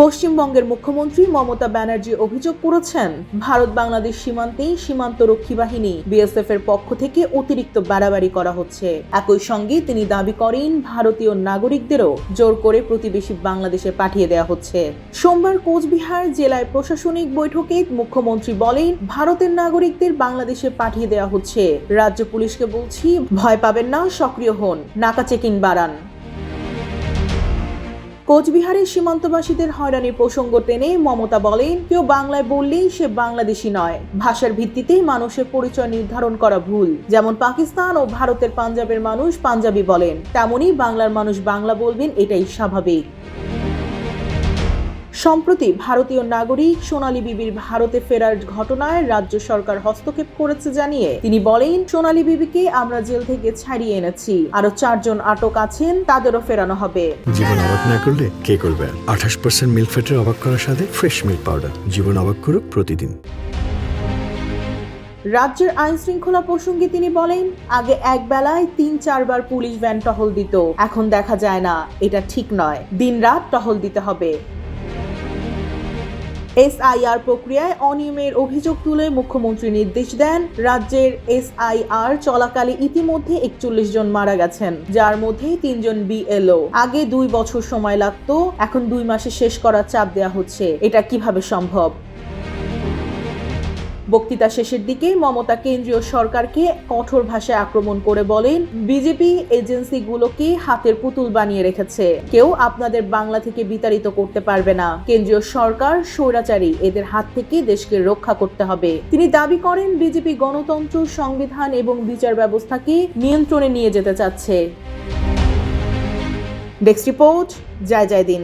পশ্চিমবঙ্গের মুখ্যমন্ত্রী মমতা ব্যানার্জি অভিযোগ করেছেন, ভারত বাংলাদেশ সীমান্তেই সীমান্তরক্ষী বাহিনী বিএসএফ এর পক্ষ থেকে অতিরিক্ত বাড়াবাড়ি করা হচ্ছে। একই সঙ্গে তিনি দাবি করেন, ভারতীয় নাগরিকদেরও জোর করে প্রতিবেশী বাংলাদেশে পাঠিয়ে দেওয়া হচ্ছে। সোমবার কোচবিহার জেলায় প্রশাসনিক বৈঠকে মুখ্যমন্ত্রী বলেন, ভারতের নাগরিকদের বাংলাদেশে পাঠিয়ে দেওয়া হচ্ছে। রাজ্য পুলিশকে বলছি, ভয় পাবেন না, সক্রিয় হন, নাকা চেকিং বাড়ান। কোচবিহারের সীমান্তবাসীদের হয়রানির প্রসঙ্গ টেনে মমতা বলেন, কেউ বাংলায় বললেই সে বাংলাদেশি নয়। ভাষার ভিত্তিতেই মানুষের পরিচয় নির্ধারণ করা ভুল। যেমন পাকিস্তান ও ভারতের পাঞ্জাবের মানুষ পাঞ্জাবি বলেন, তেমনি বাংলার মানুষ বাংলা বলবেন, এটাই স্বাভাবিক। সম্প্রতি ভারতীয় নাগরিক সোনালী বিবির ভারতে ফেরার ঘটনায় রাজ্য সরকার হস্তক্ষেপ করেছে জানিয়ে তিনি বলেন, সোনালী বিবিকে আমরা জেল থেকে ছাড়িয়ে এনেছি, আরো 4 জন আটক আছেন, তাদেরও ফেরানো হবে। জীবন অবাক না করলে কে করবে? 28% মিল্ক ফ্যাটের অবাক করার সাথে ফ্রেশ মিল্ক পাউডার। জীবন অবাক করুক প্রতিদিন। রাজ্যের আইন শৃঙ্খলা প্রসঙ্গে তিনি বলেন, আগে এক বেলায় 3-4 বার পুলিশ ভ্যান টহল দিত, এখন দেখা যায় না। এটা ঠিক নয়, দিনরাত টহল দিতে হবে। এসআইআর প্রক্রিয়ায় অনিয়মের অভিযোগ তুলে মুখ্যমন্ত্রী নির্দেশ দেন, রাজ্যের এসআইআর চলাকালে ইতিমধ্যে 41 জন মারা গেছেন, যার মধ্যে 3 জন বিএলও। আগে 2 বছর সময় লাগতো, এখন 2 মাসে শেষ করার চাপ দেওয়া হচ্ছে। এটা কিভাবে সম্ভব? বক্তৃতা শেষের দিকে মমতা কেন্দ্রীয় সরকারকে কঠোর ভাষায় আক্রমণ করে বলেন, বিজেপি এজেন্সিগুলোকে হাতের পুতুল বানিয়ে রেখেছে, কেউ আপনাদের বাংলা থেকে বিতাড়িত করতে পারবে না। কেন্দ্রীয় সরকার স্বৈরাচারী, এদের হাত থেকে দেশকে রক্ষা করতে হবে। তিনি দাবি করেন, বিজেপি গণতন্ত্র, সংবিধান এবং বিচার ব্যবস্থাকে নিয়ন্ত্রণে নিয়ে যেতে চাচ্ছে। ডেস্ক রিপোর্ট, জয় জয় দিন।